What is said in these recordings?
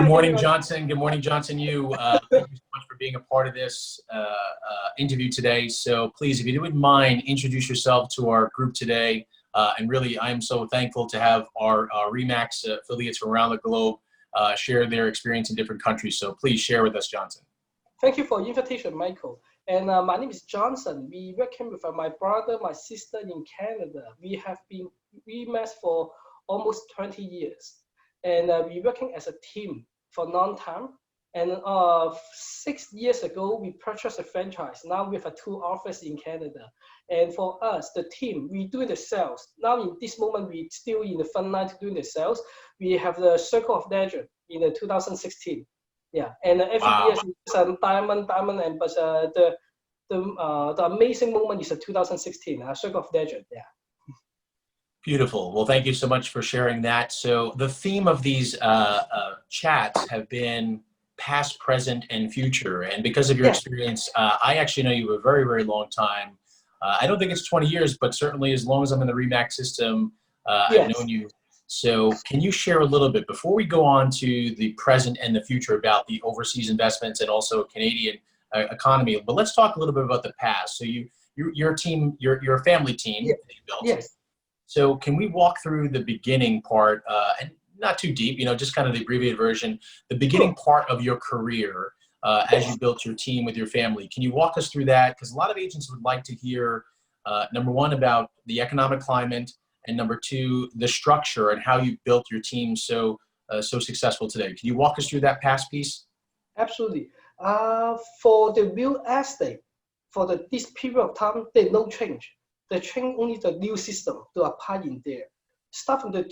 Good morning, Johnson. Good morning, Johnson. Thank you so much for being a part of this interview today. So please, if you wouldn't mind, introduce yourself to our group today. And really, I am so thankful to have our RE/MAX affiliates from around the globe share their experience in different countries. So please share with us, Johnson. Thank you for the invitation, Michael. And my name is Johnson. We working with my brother, my sister in Canada. We have been RE/MAX for almost 20 years. And we working as a team for a long time. And 6 years ago, we purchased a franchise. Now we have 2 offices in Canada. And for us, the team, we do the sales. Now in this moment, we still in the front line to doing the sales. We have the Circle of Legend in the 2016. Yeah, and every year it's diamond, and but the amazing moment is 2016, Circle of Legend. Yeah. Beautiful. Well, thank you so much for sharing that. So the theme of these chats have been past, present, and future. And because of your experience, I actually know you a very, very long time. I don't think it's 20 years, but certainly as long as I'm in the RE/MAX system, I've known you. So can you share a little bit, before we go on to the present and the future, about the overseas investments and also Canadian economy, but let's talk a little bit about the past. So your team, your family team that you built. Yes. So can we walk through the beginning part, and not too deep, just kind of the abbreviated version, the beginning part of your career as you built your team with your family. Can you walk us through that? Because a lot of agents would like to hear, number one, about the economic climate, and number two, the structure and how you built your team so successful today. Can you walk us through that past piece? Absolutely. For the real estate, for this period of time, there's no change. The change only the new system to apply in there. Starting the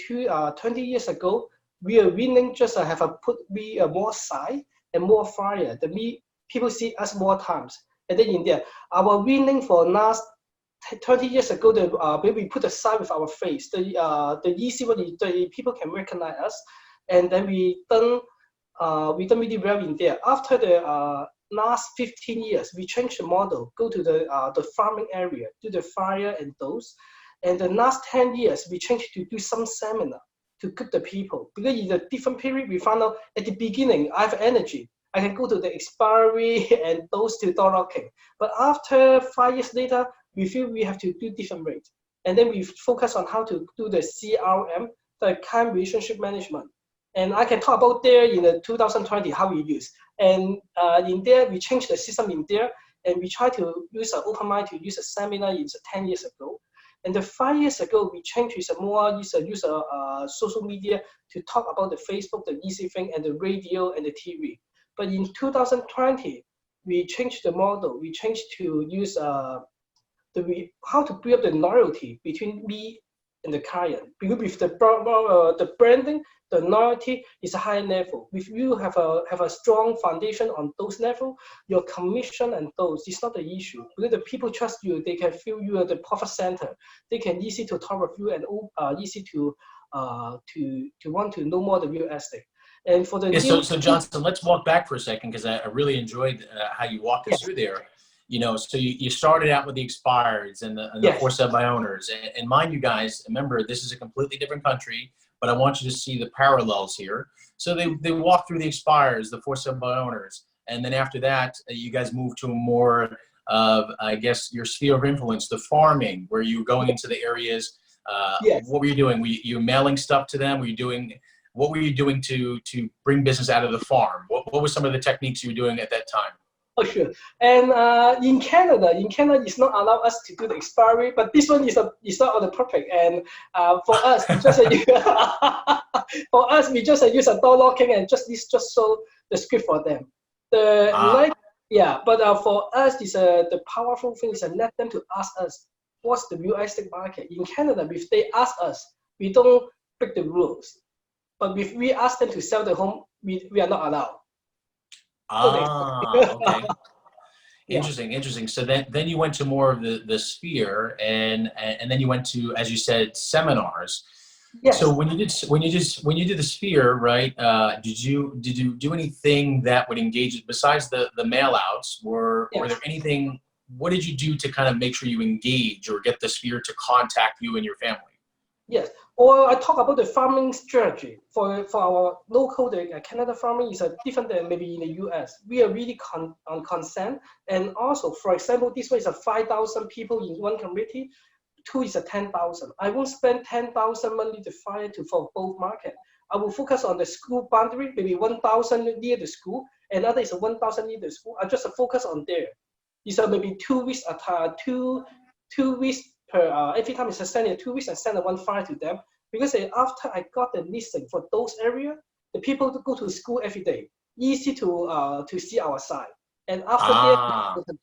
20 years ago, we are winning just have more side and more fire. People see us more times. And then in there, our winning for last 20 years ago, we put a sign with our face. The easy one is the people can recognize us, and then we done really well in there. After the last 15 years, we changed the model, go to the farming area, do the fire and those. And the last 10 years, we changed to do some seminar to keep the people. Because in a different period, we found out at the beginning, I have energy. I can go to the expiry and those to door knocking. But after 5 years later, we feel we have to do different rates. And then we focus on how to do the CRM, the client relationship management. And I can talk about there in the 2020, how we use. And in there, we changed the system in there, and we try to use an open mind to use a seminar 10 years ago. And the 5 years ago, we changed to use social media to talk about the Facebook, the easy thing, and the radio and the TV. But in 2020, we changed the model. We changed to use how to build the loyalty between me and the client. Because with the branding, the loyalty is a high level. If you have a strong foundation on those level, your commission and those is not the issue. Because the people trust you, they can feel you are the profit center. They can easy to talk with you and easy to want to know more the real estate. And for the so Johnson, let's walk back for a second, because I really enjoyed how you walked us through there. So you started out with the expireds and the for sale by owners. And mind you guys, remember, this is a completely different country, but I want you to see the parallels here. So they walk through the expires, the for sale by owners. And then after that, you guys moved to a more of, I guess, your sphere of influence, the farming, where you were going into the areas. What were you doing? Were you mailing stuff to them? What were you doing to bring business out of the farm? What were some of the techniques you were doing at that time? Oh, sure. And in Canada, it's not allow us to do the expiry, but this one is not on the perfect. And for us, we just use a door knocking and just show the script for them. But for us, the powerful thing is let them to ask us what's the real estate market in Canada. If they ask us, we don't break the rules. But if we ask them to sell the home, we are not allowed. Okay. Interesting. So then you went to more of the sphere, and then you went to, as you said, seminars. Yes. So when you did the sphere, right? Did you do anything that would engage besides the mail outs? Were there anything? What did you do to kind of make sure you engage or get the sphere to contact you and your family? Yes, or I talk about the farming strategy for our local the Canada farming is a different than maybe in the US. We are really on consent, and also for example, this one is a 5,000 people in one community. Two is a 10,000. I won't spend 10,000 money to fire to for both market. I will focus on the school boundary, maybe 1,000 near the school, another is a 1,000 near the school. I just focus on there. It's a maybe 2 weeks at two weeks per every time it's a send 2 weeks I send one file to them because after I got the listing for those area, the people go to school every day, easy to see our site. And after that,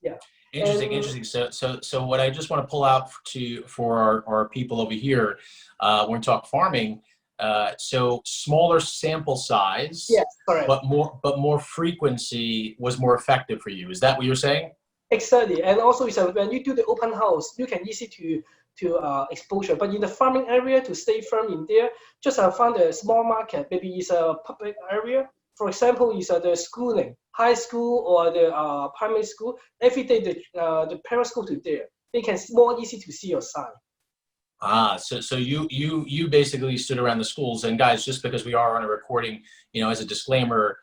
yeah. Interesting, interesting. So what I just want to pull out for our people over here, when we talk farming, so smaller sample size, yes, correct. but more frequency was more effective for you. Is that what you're saying? Exactly, and also it's when you do the open house, you can easy to exposure. But in the farming area, to stay firm in there, just find a small market. Maybe it's a public area. For example, is the schooling, high school or the primary school. Every day the parents go to there. They can more easy to see your sign. So you basically stood around the schools. And guys, just because we are on a recording, as a disclaimer,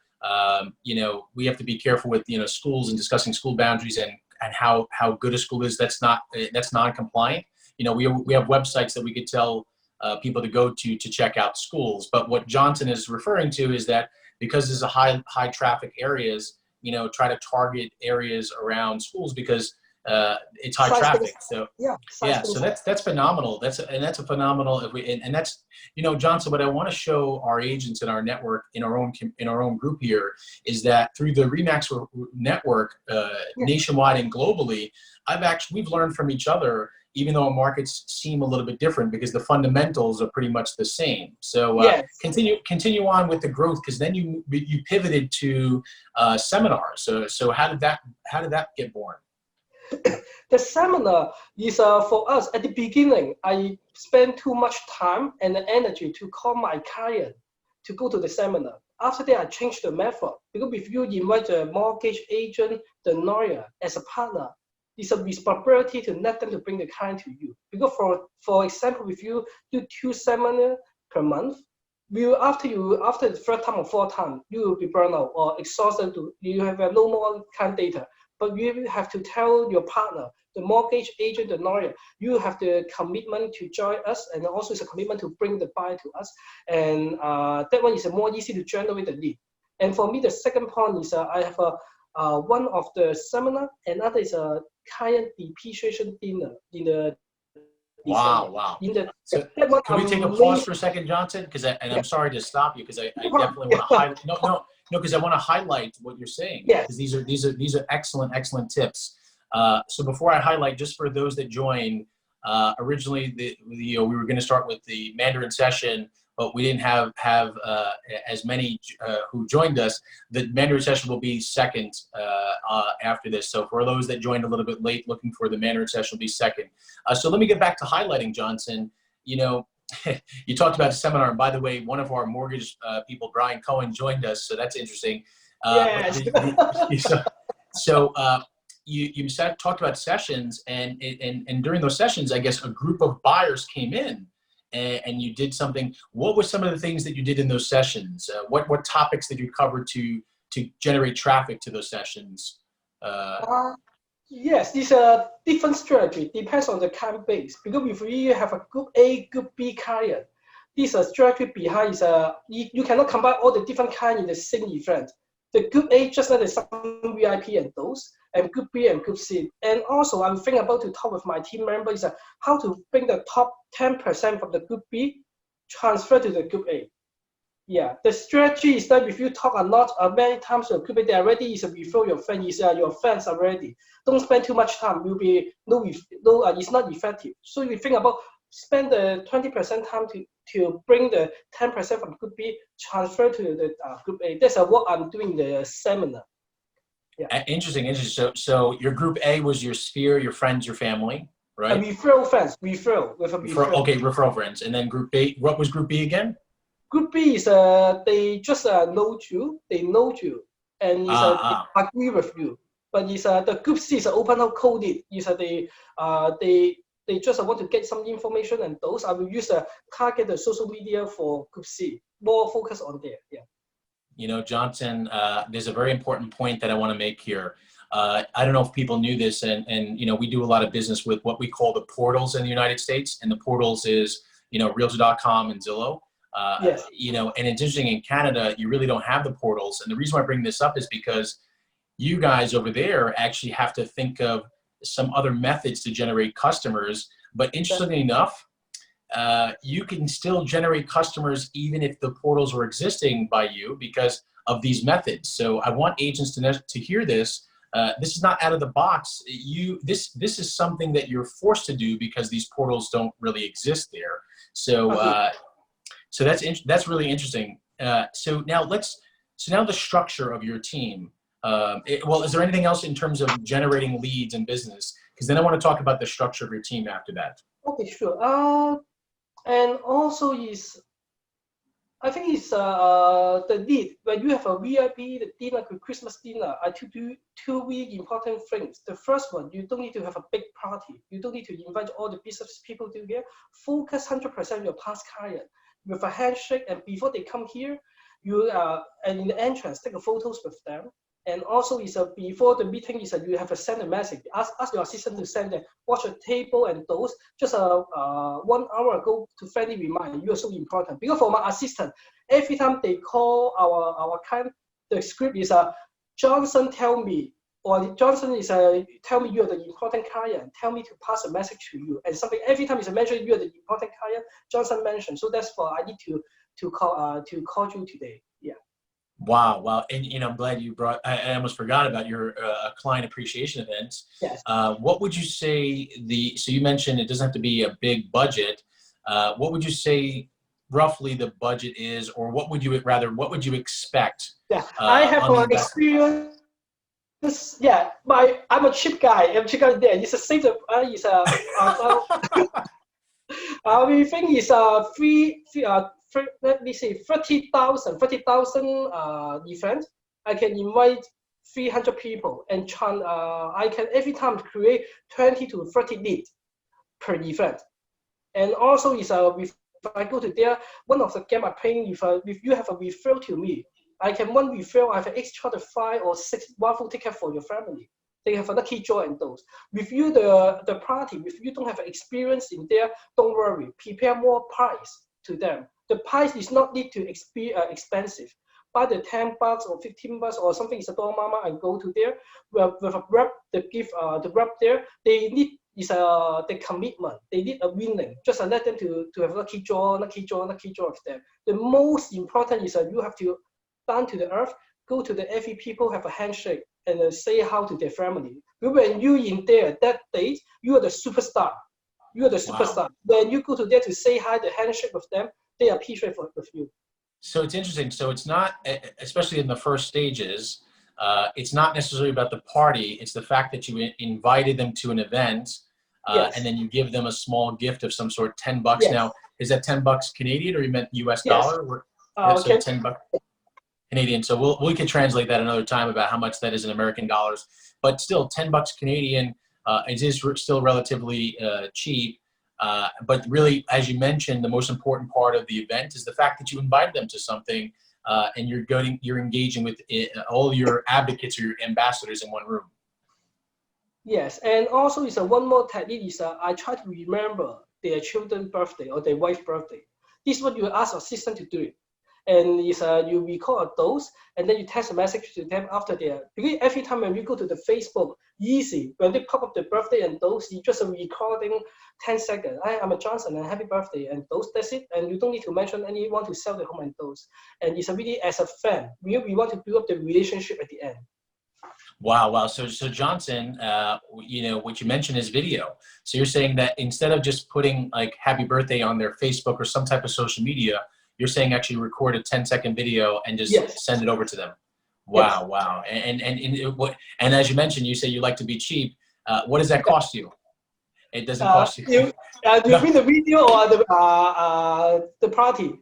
we have to be careful with schools and discussing school boundaries and how good a school is. That's non-compliant. We have websites that we could tell people to go to check out schools. But what Johnson is referring to is that because there's a high traffic areas, try to target areas around schools because it's high traffic. So so that's phenomenal. That's a phenomenal. And that's Johnson. What I want to show our agents in our network, in our own group here, is that through the Remax network, nationwide and globally, we've learned from each other. Even though our markets seem a little bit different, because the fundamentals are pretty much the same. So continue on with the growth, because then you pivoted to seminars. So how did that get born? The seminar is for us at the beginning. I spent too much time and energy to call my client to go to the seminar. After that, I changed the method, because if you invite the mortgage agent, the lawyer as a partner, it's a responsibility to let them to bring the client to you. Because for example, if you do 2 seminars per month, after the third time or fourth time, you will be burned out or exhausted. You have no more client data. But you have to tell your partner, the mortgage agent, the lawyer, you have the commitment to join us, and also it's a commitment to bring the buyer to us. And that one is more easy to generate the lead. And for me, the second point is I have one of the seminar, another is a client depreciation dinner in the December. Wow. Can we take a pause for a second, Johnson? I'm sorry to stop you, because I definitely want to highlight. No, because I want to highlight what you're saying. Because these are excellent tips. So before I highlight, just for those that joined, originally we were going to start with the Mandarin session, but we didn't have as many who joined us. The Mandarin session will be second after this. So for those that joined a little bit late, looking for the Mandarin session will be second. So let me get back to highlighting, Johnson. You talked about a seminar, and by the way, one of our mortgage people, Brian Cohen, joined us, so that's interesting. You talked about sessions, and during those sessions, I guess a group of buyers came in, and you did something. What were some of the things that you did in those sessions? What topics did you cover to generate traffic to those sessions? Yes, it's a different strategy. Depends on the client base. Because if we have a group A, group B client, this strategy behind is you cannot combine all the different clients in the same event. The group A just like some VIP and those, and group B and group C. And also, I'm thinking about to talk with my team members how to bring the top 10% from the group B transfer to the group A. Yeah, the strategy is that if you talk a lot, many times to group A, they already is refer your friends. Your friends already. Don't spend too much time. Will be it's not effective. So you think about spend the 20% time to bring the 10% from group B transfer to the group A. That's what I'm doing in the seminar. Yeah. Interesting. So your group A was your sphere, your friends, your family, right? Referral friends. Referral with a referral. Okay, referral friends. And then group B. What was group B again? Group B is they just know you. They know you, and they agree with you. But the group C is open up coded. They they just want to get some information, and those I will use target the social media for Group C, more focus on there. Yeah. You know, Johnson, there's a very important point that I want to make here. I don't know if people knew this, and you know, we do a lot of business with what we call the portals in the United States, and the portals is, you know, Realtor.com and Zillow. Yes. You know, and it's interesting, in Canada, you really don't have the portals. And the reason why I bring this up is because you guys over there actually have to think of some other methods to generate customers. But interestingly enough, you can still generate customers even if the portals were existing by you because of these methods. So I want agents to hear this. This is not out of the box. This is something that you're forced to do because these portals don't really exist there. So so that's really interesting. So now the structure of your team. Well, is there anything else in terms of generating leads and business? Because then I want to talk about the structure of your team after that. Okay, sure. And also I think it's the need. When you have a VIP, the dinner, Christmas dinner, I to do two really important things. The first one, you don't need to have a big party. You don't need to invite all the business people to here. Focus 100% on your past client with a handshake, and before they come here, you and in the entrance, take a photos with them. And also before the meeting you have to send a message. Ask your assistant to send them, watch a table and those. Just 1 hour ago to friendly remind you are so important. Because for my assistant, every time they call our client, the script is Johnson tell me, or Johnson is tell me you are the important client. Tell me to pass a message to you. And something every time is mentioned you are the important client. Johnson mentioned. So that's why I need to call you today. Yeah. Wow. And you know, I'm glad you brought, I almost forgot about your client appreciation events. Yes. What would you say so you mentioned it doesn't have to be a big budget. What would you say roughly the budget is, or what would you expect? Yeah, I have an experience. Yeah, I'm a cheap guy. I'm a cheap guy there. It's a same, we think it's let me say 30,000 event. I can invite 300 people and I can every time create 20 to 30 leads per event. And also if I go to there, one of the game I'm playing, if you have a referral to me, I can one referral, I have an extra 5 or 6 raffle ticket for your family. They have a lucky draw and those. With you, the party, if you don't have experience in there, don't worry. Prepare more price to them. The price is not need to be expensive. Buy the $10 or $15 or something is a door mama and go to there with a rep. They give the rep there. They need the commitment. They need a winning. Just let them to have lucky draw of them. The most important is you have to down to the earth, go to the every people, have a handshake and say how to their family. When you in there that date, you are the superstar. You are the superstar. Wow. When you go to there to say hi, the handshake with them, they appreciate with you. So it's interesting. So it's not, especially in the first stages, it's not necessarily about the party. It's the fact that you invited them to an event, yes, and then you give them a small gift of some sort, $10. Yes. Now, is that $10 Canadian or you meant US dollar? Yes. So $10 Canadian. So we can translate that another time about how much that is in American dollars. But still, $10 Canadian, it is still relatively cheap. But really, as you mentioned, the most important part of the event is the fact that you invited them to something and you're engaging with all your advocates or your ambassadors in one room. Yes, and also one more technique is I try to remember their children's birthday or their wife's birthday. This is what you ask assistant to do it. And you record those, and then you text a message to them after because every time when you go to the Facebook, easy, when they pop up the birthday and those, you just recording 10 seconds. I'm a Johnson and happy birthday and those, that's it. And you don't need to mention anyone to sell the home and those. And it's really as a fan, we want to build up the relationship at the end. Wow. So Johnson, you know, what you mentioned is video. So you're saying that instead of just putting like happy birthday on their Facebook or some type of social media, you're saying actually record a 10-second video and just send it over to them. Wow, yes. Wow. And as you mentioned, you say you like to be cheap. What does that cost you? It doesn't cost you. Do you mean the video or the party?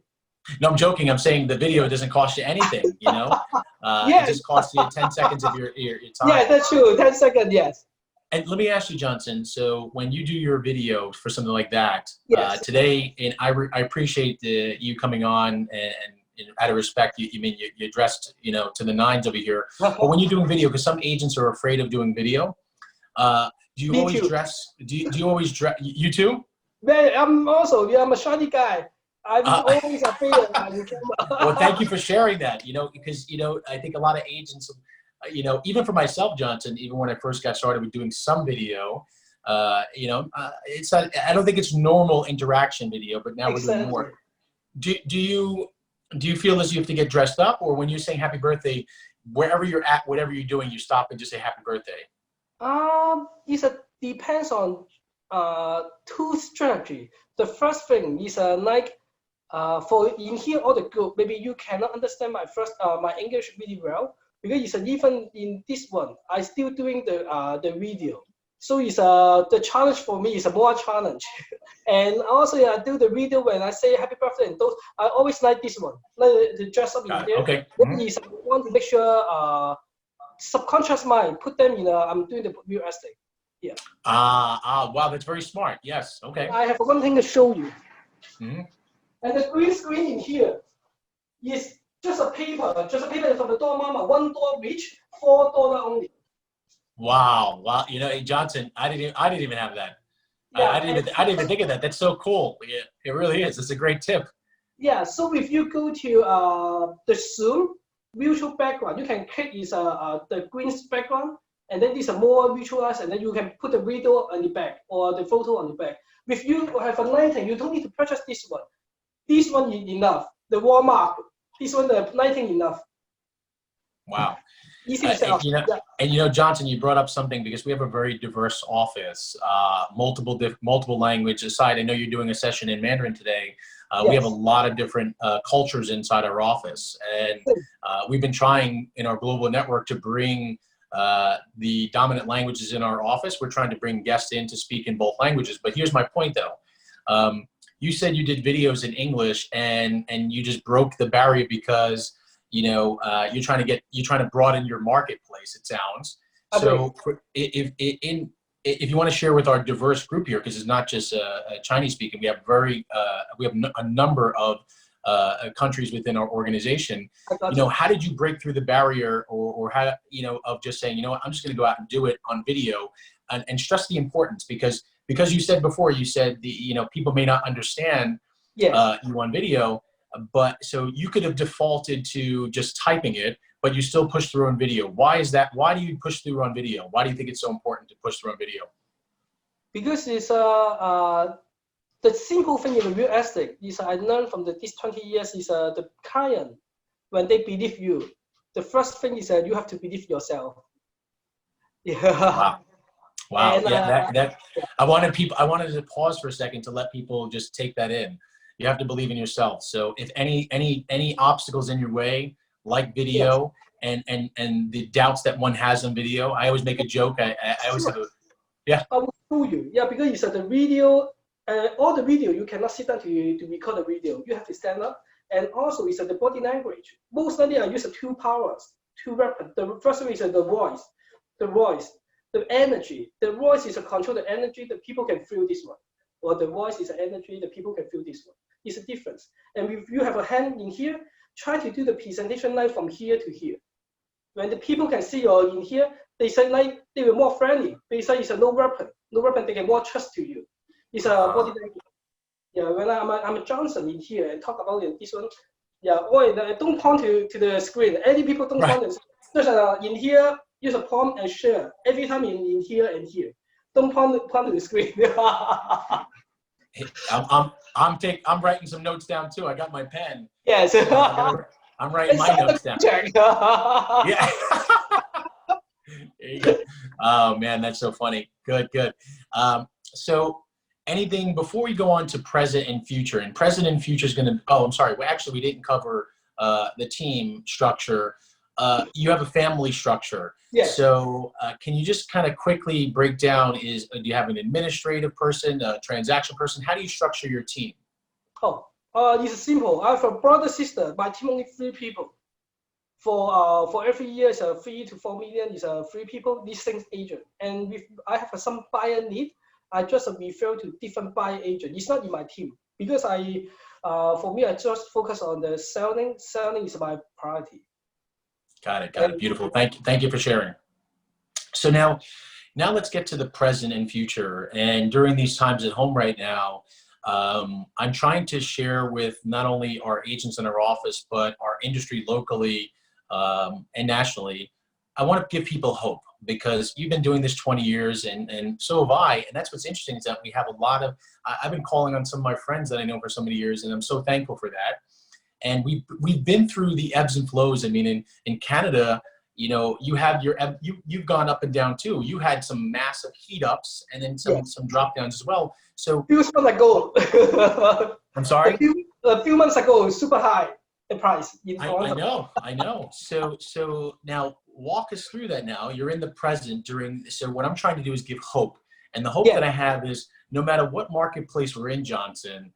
No, I'm joking. I'm saying the video doesn't cost you anything, you know? It just costs you 10 seconds of your time. Yeah, that's true. 10 seconds, yes. And let me ask you, Johnson. So when you do your video for something like that Yes. today, and I appreciate you coming on, and out of respect, you mean you dressed to the nines over here. But when you're doing video, because some agents are afraid of doing video, do you Me always too. dress? Do you always dress? You too? Man, I'm a shy guy. I'm always afraid of in camera. Well, thank you for sharing that. Because I think a lot of agents, even for myself, Johnson, even when I first got started with doing some video, it's not, I don't think it's normal interaction video, but now we're doing more. Do you feel as you have to get dressed up, or when you're saying happy birthday, wherever you're at, whatever you're doing, you stop and just say happy birthday? It depends on two strategy. The first thing is like for in here all the group, maybe you cannot understand my English really well, because it's even in this one I still doing the video. So it's the challenge for me is a more challenge. And also I do the video when I say happy birthday, and those I always like this one, like the dress up in there. Okay. Is I want to make sure subconscious mind put them in I'm doing the real estate. Yeah. Wow, that's very smart. Yes. Okay. I have one thing to show you. Mm-hmm. And the green screen in here is just a paper from the Dormammu, $1 each, $4 only. Wow. Hey, Johnson, I didn't even have that. Yeah, I didn't even think of that. That's so cool. Yeah, it really is. It's a great tip. Yeah. So if you go to the Zoom virtual background, you can click the green background, and then these are more visualized, and then you can put the video on the back or the photo on the back. If you have a lighting, you don't need to purchase this one. This one is enough. The Walmart, this one, the lighting enough. Wow. Easy to set up. And Johnson, you brought up something, because we have a very diverse office, multiple language aside. I know you're doing a session in Mandarin today. Yes. We have a lot of different cultures inside our office, and we've been trying in our global network to bring the dominant languages in our office. We're trying to bring guests in to speak in both languages. But here's my point, though. You said you did videos in English, and you just broke the barrier because you're trying to broaden your marketplace, it sounds. So if you want to share with our diverse group here, because it's not just Chinese speaking, we have a number of countries within our organization. How did you break through the barrier, or how of just saying, I'm just going to go out and do it on video, and stress the importance, because you said before, you said people may not understand you on video. But so you could have defaulted to just typing it, but you still push through on video. Why is that? Why do you push through on video? Why do you think it's so important to push through on video? Because it's the simple thing in the real estate is I learned from these 20 years is the client, when they believe you, the first thing is that you have to believe yourself. Yeah. Wow. And, I wanted to pause for a second to let people just take that in. You have to believe in yourself. So if any obstacles in your way, like video, and the doubts that one has on video, I always make a joke. I always have I will show you. Yeah, because it's the video, all the video, you cannot sit down to record the video. You have to stand up. And also it's the body language. Mostly I use two powers, two weapons. The first one is the voice, the energy. The voice is to control the energy that people can feel this one. Or the voice is the energy that people can feel this one. It's a difference. And if you have a hand in here, try to do the presentation line from here to here. When the people can see you in here, they say like they were more friendly. They say it's a no weapon, they can more trust to you. It's a body language. Yeah, when I'm a Johnson in here and talk about this one. Yeah, don't point to the screen. Any people don't point just in here, use a palm and share every time in here and here. Don't point to the screen. I'm writing some notes down too. I got my pen. Yes. So I'm writing my notes down. Yeah. There you go. Oh man, that's so funny. Good. So anything before we go on to present and future, and present and future is going to, I'm sorry. Well, actually we didn't cover the team structure. You have a family structure. Yes. So can you just kind of quickly break down, do you have an administrative person, a transaction person? How do you structure your team? It's simple. I have a brother, sister. My team only 3 people. For every year, it's 3 to 4 million is 3 people listing agent. And if I have some buyer need, I just refer to different buyer agent. It's not in my team because for me, I just focus on the selling. Selling is my priority. Got it. Got it. Beautiful. Thank you for sharing. So now let's get to the present and future. And during these times at home right now, I'm trying to share with not only our agents in our office, but our industry locally and nationally. I want to give people hope because you've been doing this 20 years and so have I. And that's what's interesting is that we have a lot of, I've been calling on some of my friends that I know for so many years, and I'm so thankful for that. And we've been through the ebbs and flows. I mean, in Canada, you know, you have you've gone up and down too. You had some massive heat ups and then some drop downs as well. So few months ago, I'm sorry. A few months ago, super high the price. I know. So now walk us through that. Now you're in the present during. So what I'm trying to do is give hope, and the hope that I have is no matter what marketplace we're in, Johnson,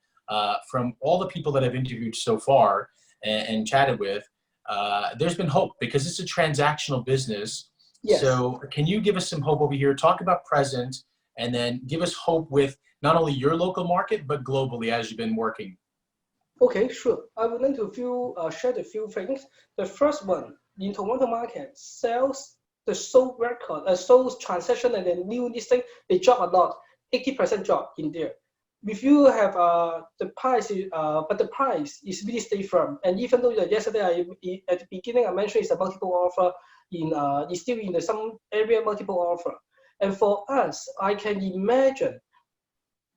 from all the people that I've interviewed so far and chatted with. There's been hope because it's a transactional business. Yes. So can you give us some hope over here? Talk about present and then give us hope with not only your local market, but globally as you've been working. Okay, sure. I would like to share a few things. The first one, in Toronto market, sales, the sold record, sold transaction and the new listing, they drop a lot, 80% drop in there. If you have the price, but the price is really stay firm. And even though yesterday at the beginning I mentioned it's a multiple offer, it's still in some area multiple offer. And for us, I can imagine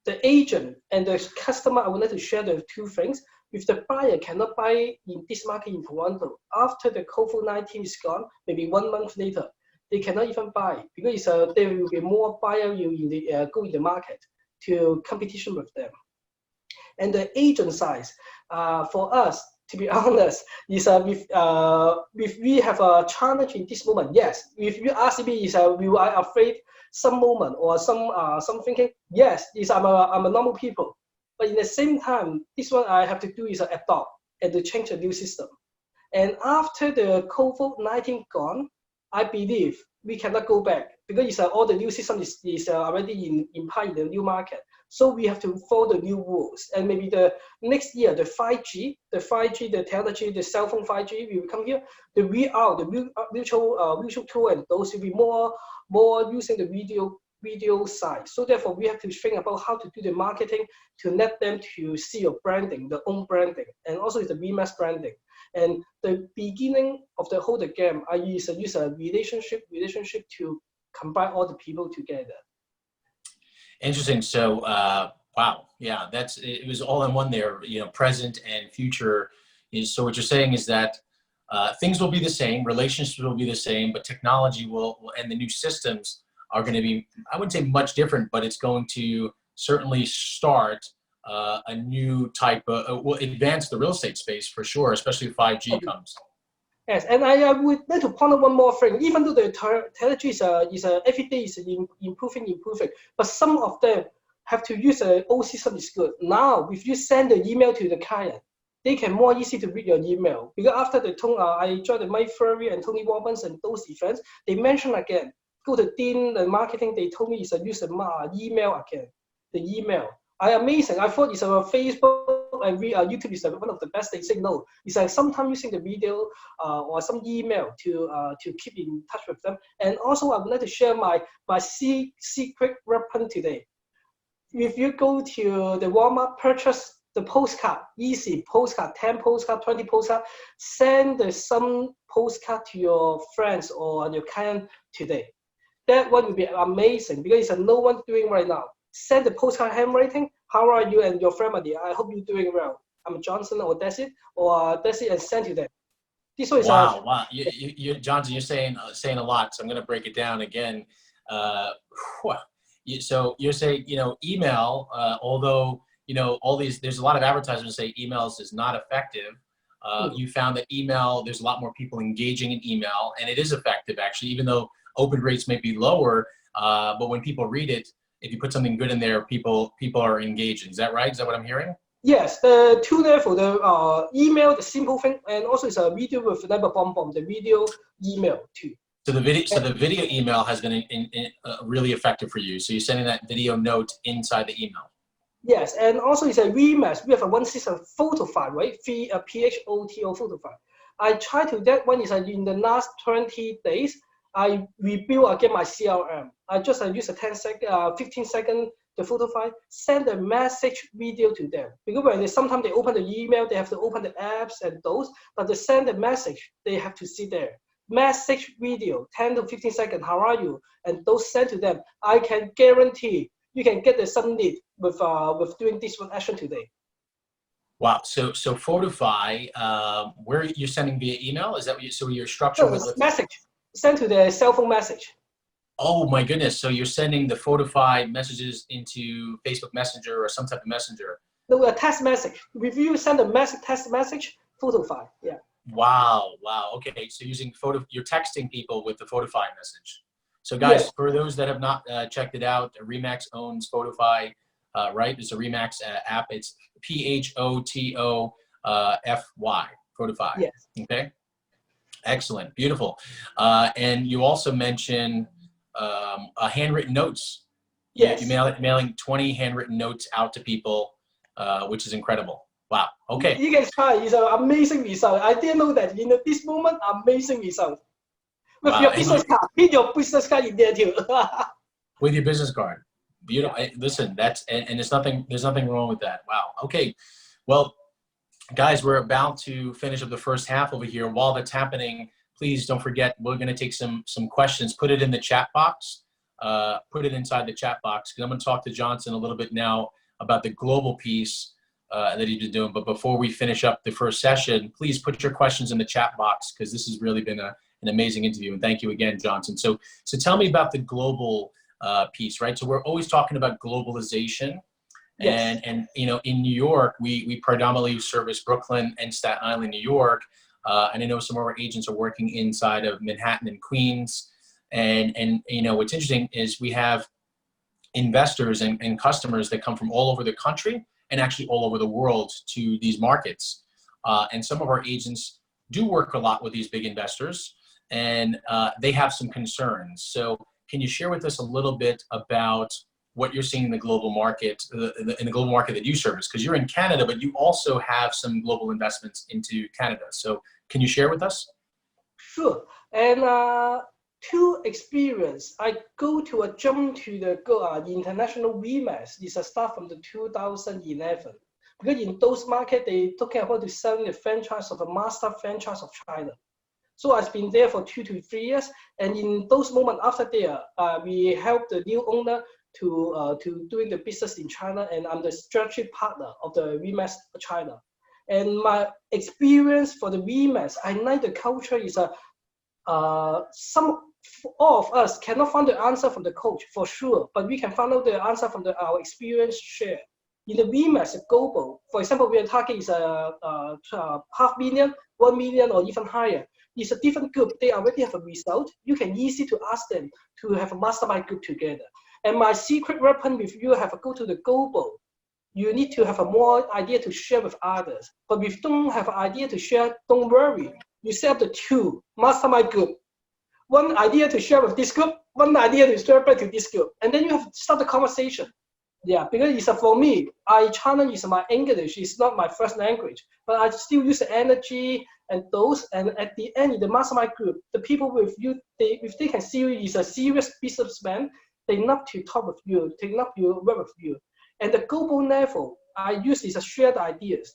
the agent and the customer. I would like to share the two things. If the buyer cannot buy in this market in Toronto after the COVID-19 is gone, maybe 1 month later, they cannot even buy because there will be more buyer will go in the market to competition with them. And the agent size, for us, to be honest, is if we have a challenge in this moment, yes. If you ask me, is will I afraid some moment or some thinking? Yes, is I'm a normal people. But in the same time, this one I have to do is adopt and to change a new system. And after the COVID-19 gone, I believe we cannot go back because all the new system is already in part in the new market. So we have to follow the new rules. And maybe the next year, the 5G, the technology, the cell phone 5G will come here. The VR, the virtual tool, and those will be more using the video side. So therefore, we have to think about how to do the marketing to let them to see your branding, the own branding, and also the VMAX branding. And the beginning of the whole game, I use a relationship to combine all the people together. Interesting. So, wow, yeah, it was all in one there. You know, present and future is. So what you're saying is that things will be the same, relationships will be the same, but technology will and the new systems are going to be, I wouldn't say much different, but it's going to certainly start a new type of, will advance the real estate space for sure, especially if 5G comes. Yes, and I would like to point out one more thing. Even though the technology is every day is improving, but some of them have to use an old system is good. Now, if you send the email to the client, they can more easy to read your email. Because after I joined the Mike Furry and Tony Robbins and those events, they mentioned again, go to Dean, the marketing, they told me it's a use email again, the email. Amazing. I thought it's a Facebook and YouTube is one of the best. They say no. It's like sometimes using the video or some email to keep in touch with them. And also, I would like to share my secret weapon today. If you go to the Walmart, purchase the postcard, easy postcard, 10 postcard, 20 postcard, send some postcard to your friends or your client today. That one will be amazing because it's no one doing right now. Send the postcard handwriting. How are you and your family? I hope you're doing well. I'm Johnson or Desi and send to them. This one is wow. You Johnson, you're saying a lot. So I'm going to break it down again. So you're saying, email, although, there's a lot of advertisements say emails is not effective. You found that email, there's a lot more people engaging in email, and it is effective actually, even though open rates may be lower. But when people read it, if you put something good in there, people are engaging. Is that right? Is that what I'm hearing? Yes, the two level, the email, the simple thing, and also it's a video with never bomb the video email too. So the video email has been really effective for you. So you're sending that video note inside the email. Yes, and also it's a remix. We have a one system photo file, right? PHOTO photo file. I try to that one is in the last 20 days. I rebuild again my CRM. I just use a 15 second the photo file, send a message video to them. Because when sometimes they open the email, they have to open the apps and those, but they send a message, they have to see there. Message video, 10 to 15 seconds, how are you? And those sent to them. I can guarantee you can get the submit with doing this one action today. Wow. So Photify, where you're sending via email? Is that what you, so your structure? No, it's message. Send to the cell phone message. Oh my goodness. So you're sending the Photify messages into Facebook Messenger or some type of messenger? No, a text message. If you send a text message, Photify, yeah. Wow. Okay. So using you're texting people with the Photify message. So guys, yes. For those that have not checked it out, Remax owns Photify, right? It's a Remax app. It's PHOTOFY, Photify. Yes. Okay. Excellent. Beautiful. And you also mentioned handwritten notes. Yes. You're mailing 20 handwritten notes out to people, which is incredible. Wow. Okay. You can try. It's an amazing result. I didn't know that. In this moment, amazing result. With your business card. Put your business card in there too. With your business card. Beautiful. Yeah. Listen, that's and there's nothing wrong with that. Wow. Okay. Well, guys, we're about to finish up the first half over here. While that's happening, please don't forget, we're going to take some questions. Put it in the chat box. Put it inside the chat box, because I'm going to talk to Johnson a little bit now about the global piece that he's been doing. But before we finish up the first session, please put your questions in the chat box, because this has really been an amazing interview. And thank you again, Johnson. So tell me about the global piece, right? So we're always talking about globalization. Yes. And you know, in New York, we predominantly service Brooklyn and Staten Island, New York. And I know some of our agents are working inside of Manhattan and Queens. And you know, what's interesting is we have investors and customers that come from all over the country and actually all over the world to these markets. And some of our agents do work a lot with these big investors, and they have some concerns. So can you share with us a little bit about what you're seeing in the global market, in the global market that you service? Because you're in Canada, but you also have some global investments into Canada. So can you share with us? Sure. And to experience, I go to a jump to the international Remax. It's a start from the 2011. Because in those markets, they talking about to selling the franchise of a master franchise of China. So I've been there for 2 to 3 years. And in those moments after there, we help the new owner to doing the business in China, and I'm the strategic partner of the Remax China. And my experience for the Remax, I like the culture is some all of us cannot find the answer from the coach for sure, but we can find out the answer from our experience share. In the Remax global, for example, we are targeting is $500,000, 1 million, or even higher. It's a different group. They already have a result. You can easily to ask them to have a mastermind group together. And my secret weapon, if you have to go to the global, you need to have a more idea to share with others. But if you don't have an idea to share, don't worry. You set up the 2 mastermind group. 1 idea to share with this group, 1 idea to share back to this group. And then you have to start the conversation. Yeah, because it's for me, China is my English, it's not my first language, but I still use the energy and those. And at the end, in the mastermind group, the people with you, if they can see you is a serious businessman, they love to talk with you, they love to work with you. And the global level, I use is a shared ideas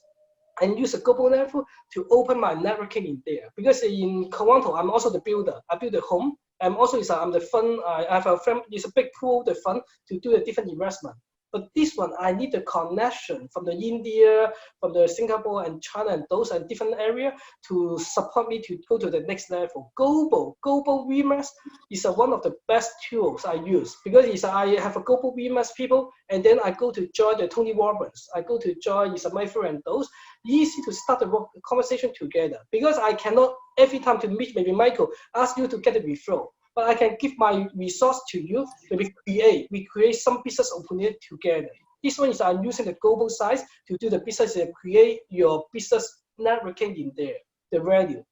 and use a global level to open my networking in there. Because in Toronto, I'm also the builder. I build a home. And also I'm the fund, I have a friend, it's a big pool, the fund to do a different investment. But this one, I need the connection from the India, from the Singapore and China and those and different area to support me to go to the next level. Global Remax is one of the best tools I use, because I have a global Remax people, and then I go to join the Tony Robbins. I go to join my friend and those. Easy to start the conversation together, because I cannot every time to meet maybe Michael, ask you to get a referral. But I can give my resource to you. We create some business opportunity together. This one is I'm using the global size to do the business and create your business networking in there, the value.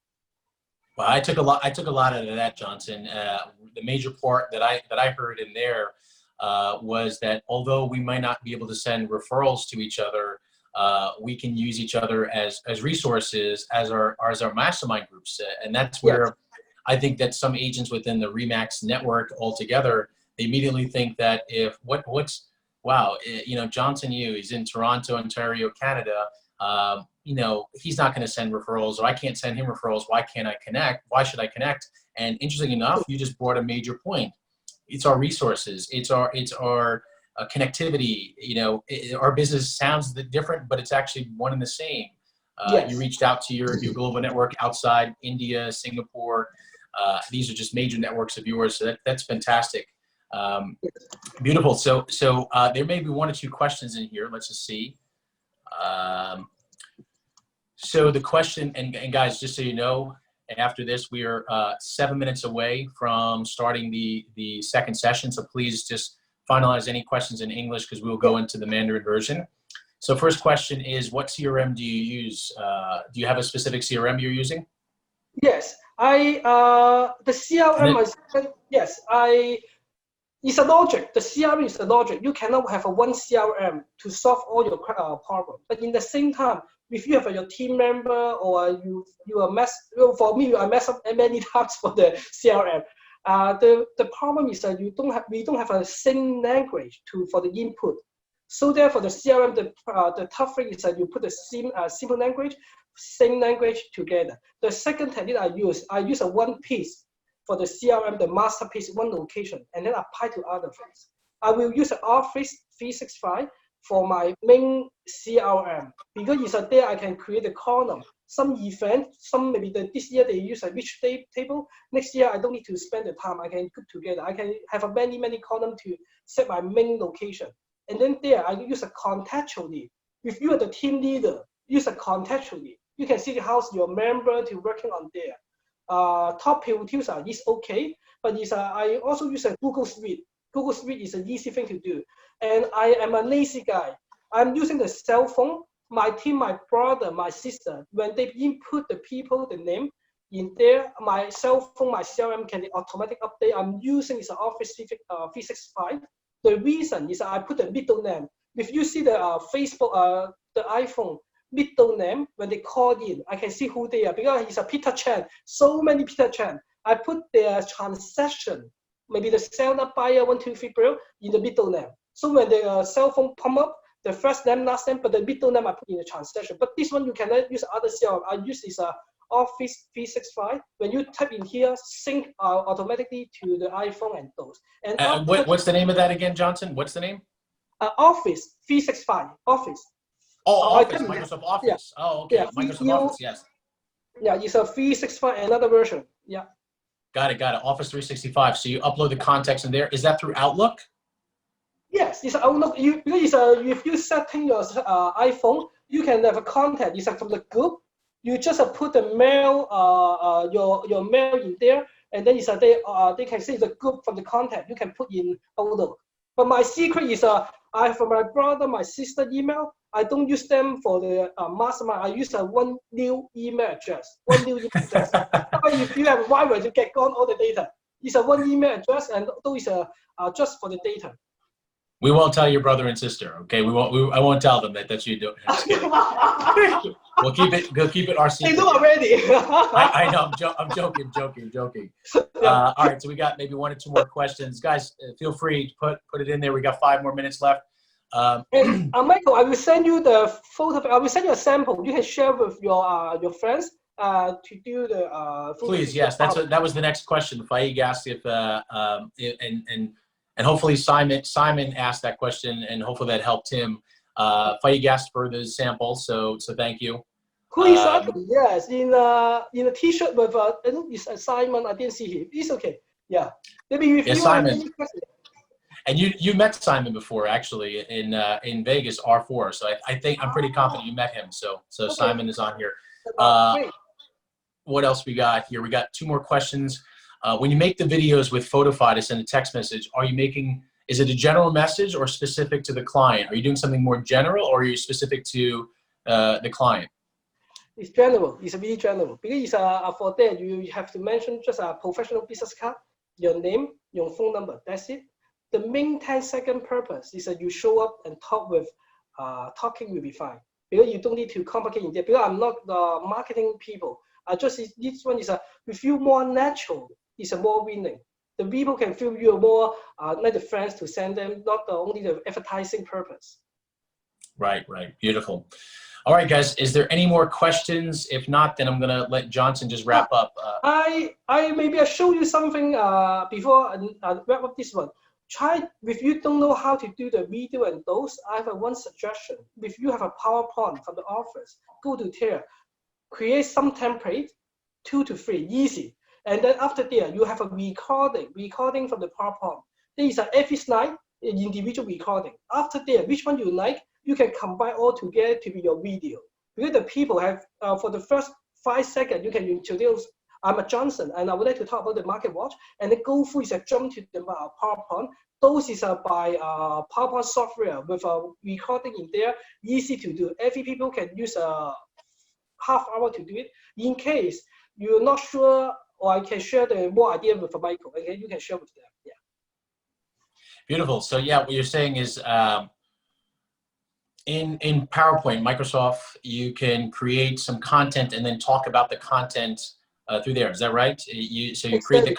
Well, I took a lot out of that, Johnson. The major part that I heard in there was that although we might not be able to send referrals to each other, we can use each other as resources as our mastermind groups, and that's where yes. I think that some agents within the RE/MAX network altogether, they immediately think that if wow, you know, Johnson Yu, he's in Toronto, Ontario, Canada. You know, he's not going to send referrals, or I can't send him referrals. Why can't I connect? Why should I connect? And interesting enough, you just brought a major point. It's our resources. It's our connectivity. You know, our business sounds different, but it's actually one and the same. Yes. You reached out to your global network outside India, Singapore. These are just major networks of yours. So that's fantastic. Beautiful. So there may be one or two questions in here. Let's just see. So the question, and guys, just so you know, after this, we are 7 minutes away from starting the second session. So please just finalize any questions in English because we will go into the Mandarin version. So first question is, what CRM do you use? Do you have a specific CRM you're using? Yes, the CRM, it's a logic. The CRM is a logic. You cannot have one CRM to solve all your problems. But in the same time, if you have your team member or you are for me, I mess up many times for the CRM. The problem is that we don't have a same language for the input. So therefore, the CRM, the tough thing is that you put the simple language, same language together. The second technique I use a one piece for the CRM, the master piece, one location, and then apply to other things. I will use Office 365 for my main CRM because it's there I can create a column. Some event, maybe this year they use a rich table. Next year I don't need to spend the time. I can put together. I can have many columns to set my main location. And then there I use a contextually. If you are the team leader, use a contextually. You can see how your member to working on there. Top priorities is okay, but I also use a Google Suite. Google Suite is an easy thing to do. And I am a lazy guy. I'm using the cell phone. My team, my brother, my sister, when they input the people, the name in there, my cell phone, my CRM can automatic update. I'm using is Office 365. The reason is I put the middle name. If you see the Facebook, the iPhone middle name, when they call in, I can see who they are because it's a Peter Chan. So many Peter Chan. I put their transaction, maybe the seller, buyer, 1, 2, 3, bro, in the middle name. So when the cell phone pump up, the first name, last name, but the middle name I put in the transaction. But this one you cannot use other CRM. I use this Office 365. When you type in here, sync automatically to the iPhone and those. And what's the name of that again, Johnson? What's the name? Office 365. Office. Oh, Office. Microsoft Office. Yeah. Oh, okay. Yeah. Microsoft Office. Yes. Yeah, it's a 365, another version. Yeah. Got it. Office 365. So you upload the context in there. Is that through Outlook? Yes, it's Outlook. If you setting your iPhone, you can have a contact. It's from the group. You just put the mail, your mail in there, and then they can see the group from the contact. You can put in Outlook. But my secret is for my brother, my sister email. I don't use them for the mastermind. I use one new email address. One new email address. If you have virus, you get gone all the data. It's one email address, and those just for the data. We won't tell your brother and sister, okay? I won't tell them that's you doing. I'm just kidding. We'll keep it our secret. They know already. I know. I'm joking. All right, so we got maybe 1 or 2 more questions, guys. Feel free to put it in there. We got 5 more minutes left. Michael, I will send you the photo. I will send you a sample. You can share with your friends to do the. Please, yes. That was the next question. Faik asked if and hopefully Simon asked that question, and hopefully that helped him. Faik asked for the sample, so thank you. Who is yes, in a T-shirt with I think it's Simon. I didn't see him. He's okay. Yeah, maybe if you Simon. And you met Simon before, actually, in Vegas, R4. So I think I'm pretty confident you met him. So okay. Simon is on here. What else we got here? We got 2 more questions. When you make the videos with Photofy to send a text message, are you making is it a general message or specific to the client? Are you doing something more general, or are you specific to the client? It's general. It's really general because for that you have to mention just a professional business card, your name, your phone number. That's it. The main 10-second purpose is that you show up and talk with, talking will be fine. Because you don't need to complicate in there. Because I'm not the marketing people. This one is we feel more natural. It's a more winning. The people can feel you more like the friends to send them, not only the advertising purpose. Right, right. Beautiful. All right, guys, is there any more questions? If not, then I'm going to let Johnson just wrap up. Maybe I show you something before I wrap up this one. Try, if you don't know how to do the video and those, I have one suggestion. If you have a PowerPoint from the office, go to there, create some template, 2 to 3, easy. And then after there, you have a recording from the PowerPoint. These are every slide, an individual recording. After there, which one you like, you can combine all together to be your video. Because the people have, for the first 5 seconds, you can introduce, I'm a Johnson, and I would like to talk about the market watch, and then go through is a jump to the PowerPoint. Those is by PowerPoint software with a recording in there, easy to do. Every people can use a half hour to do it. In case you're not sure, or I can share the more idea with Michael. Okay, you can share with them. Yeah. Beautiful. So yeah, what you're saying is in PowerPoint, Microsoft, you can create some content and then talk about the content through there. Is that right? You create the.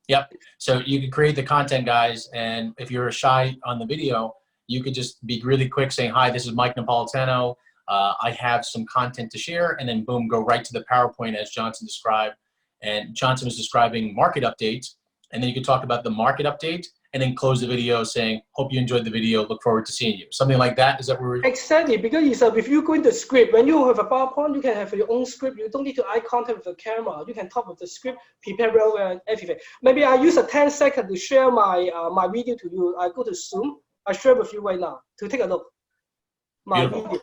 Yep. So you can create the content, guys, and if you're shy on the video, you could just be really quick saying, "Hi, this is Mike Napolitano. I have some content to share," and then boom, go right to the PowerPoint as Johnson described. And Johnson was describing market updates, and then you could talk about the market update, and then close the video saying, "Hope you enjoyed the video. Look forward to seeing you." Something like that. Is that where we're? Exactly, because if you go in the script, when you have a PowerPoint, you can have your own script. You don't need to eye contact with the camera. You can talk with the script, prepare well and everything. Maybe I use a 10-second to share my my video to you. I go to Zoom. I share with you right now to take a look. My Beautiful. video.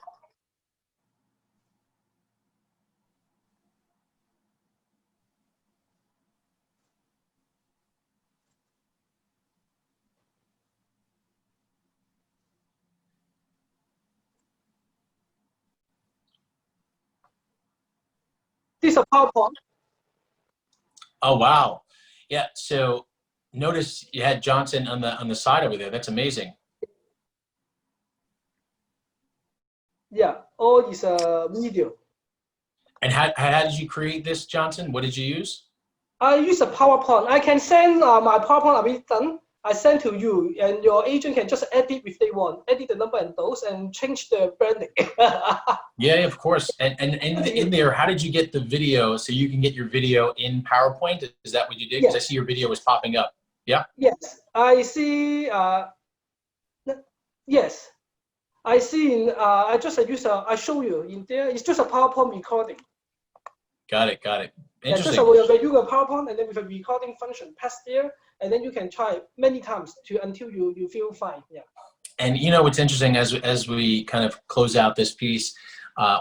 This is a PowerPoint. Oh wow, yeah. So notice you had Johnson on the side over there. That's amazing. Yeah, all is a video. And how did you create this, Johnson? What did you use? I use a PowerPoint. I can send my PowerPoint already done. I send to you, and your agent can just edit if they want, edit the number and those, and change the branding. Yeah, of course. And in there, how did you get the video so you can get your video in PowerPoint? Is that what you did? Because I see your video was popping up. Yeah. Yes, I see. Yes, I see. I just use I show you in there. It's just a PowerPoint recording. Got it. Got it. Interesting. Interesting. Yeah, just use a PowerPoint and then with a recording function, pass there, and then you can try many times until you feel fine. Yeah. And you know what's interesting as we kind of close out this piece,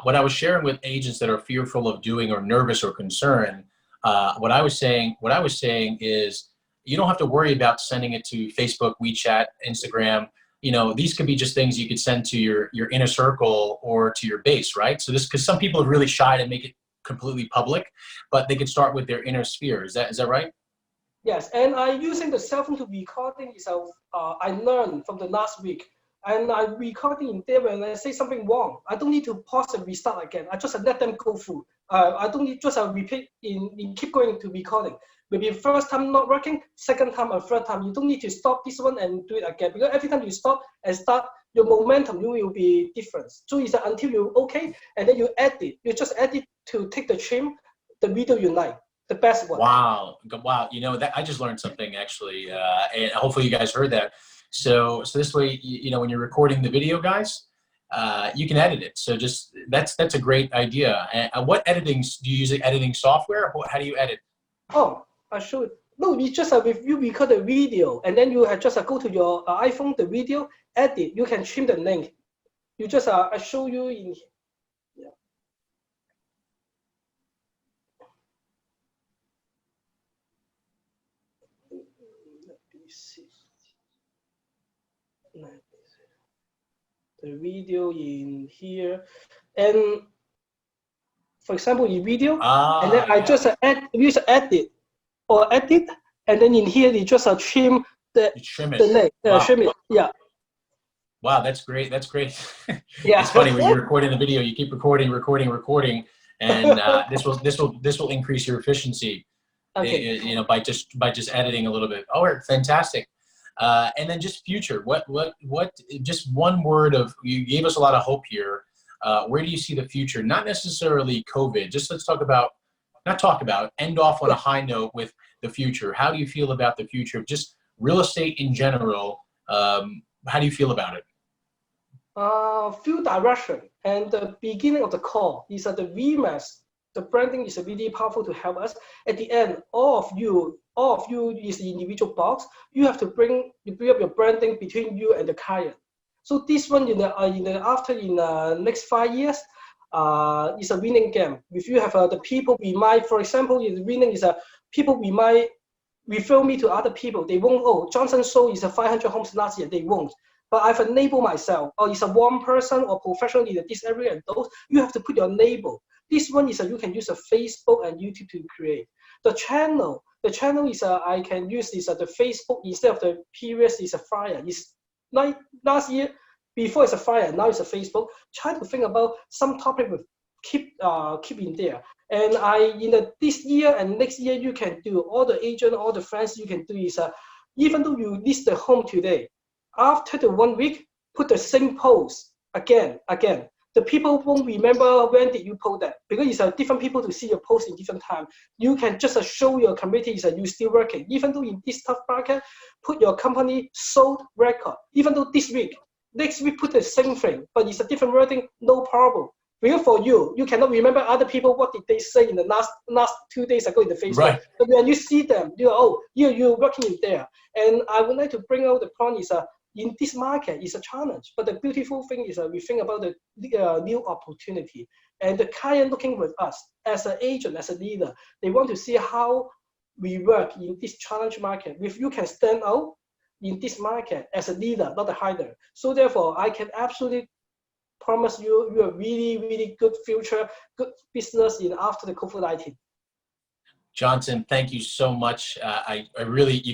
what I was sharing with agents that are fearful of doing or nervous or concerned, what I was saying is you don't have to worry about sending it to Facebook, WeChat, Instagram. You know, these could be just things you could send to your inner circle or to your base, right? So this, because some people are really shy to make it completely public, but they could start with their inner sphere. Is that right? Yes, and I using the cell phone to recording is I learned from the last week, and I recording in there when I say something wrong. I don't need to pause and restart again. I just let them go through. I don't need just repeat in keep going to recording. Maybe first time not working, second time or third time. You don't need to stop this one and do it again, because every time you stop and start, your momentum you will be different. So it's until you okay, and then you edit. You just edit to take the trim, the video you like. The best one. Wow. Wow. You know, that I just learned something actually, and hopefully you guys heard that. So this way, you know, when you're recording the video, guys, you can edit it. So just, that's a great idea. And what editing, do you use editing software? How do you edit? Oh, I should. No, it's just if you record a video and then you have just go to your iPhone, the video, edit, you can trim the length. You just, I show you in, yeah. Let me see. the video in here, and for example, in video, and then I just use edit, and then in here you just trim the neck, trim it, yeah. Wow, that's great. That's great. Yeah. It's funny when you're recording the video, you keep recording, and this will increase your efficiency. Okay. You know, by just editing a little bit. Oh, fantastic. And then just future. What? Just one word of, you gave us a lot of hope here. Where do you see the future? Not necessarily COVID. Just let's end off on a high note with the future. How do you feel about the future of just real estate in general? How do you feel about it? Few direction, and the beginning of the call is that the VMAX, the branding is really powerful to help us. At the end, all of you is the individual box. You have to build up your branding between you and the client. So this one in the next 5 years, is a winning game. If you have the people we might, for example, the winning is people we might refer me to other people. They won't. Oh, Johnson sold is 500 homes last year. They won't. But I've enabled myself. Or it's a one person or professional in this area, and those you have to put your label. This one is you can use a Facebook and YouTube to create the channel. The channel is I can use this the Facebook instead of the previous is a flyer. It's like last year before it's a flyer, now it's a Facebook. Try to think about some topic with keep in there. And this year and next year you can do all the agent, all the friends you can do is even though you list the home today, after the 1 week, put the same post again. The people won't remember when did you post that, because it's different people to see your post in different time. You can just show your community that you still working. Even though in this tough market, put your company sold record. Even though this week, next week put the same thing, but it's a different wording, no problem. Because for you cannot remember other people what did they say in the last 2 days ago in the Facebook. Right. But when you see them, you're working in there. And I would like to bring out the point is in this market is a challenge, but the beautiful thing is we think about the new opportunity, and the client looking with us as an agent, as a leader. They want to see how we work in this challenge market. If you can stand out in this market as a leader, not a hider. So therefore, I can absolutely promise you a really, really good future, good business in after the COVID-19. Johnson, thank you so much. I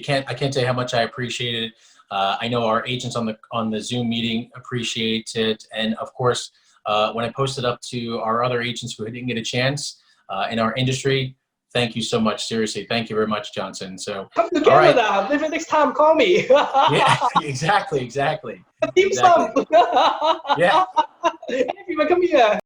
can't tell you how much I appreciate it. I know our agents on the Zoom meeting appreciate it, and of course, when I post it up to our other agents who didn't get a chance in our industry, thank you so much. Seriously, thank you very much, Johnson. So come together now. Maybe next time call me. Yeah, exactly. Team exactly. Yeah. Everyone come here.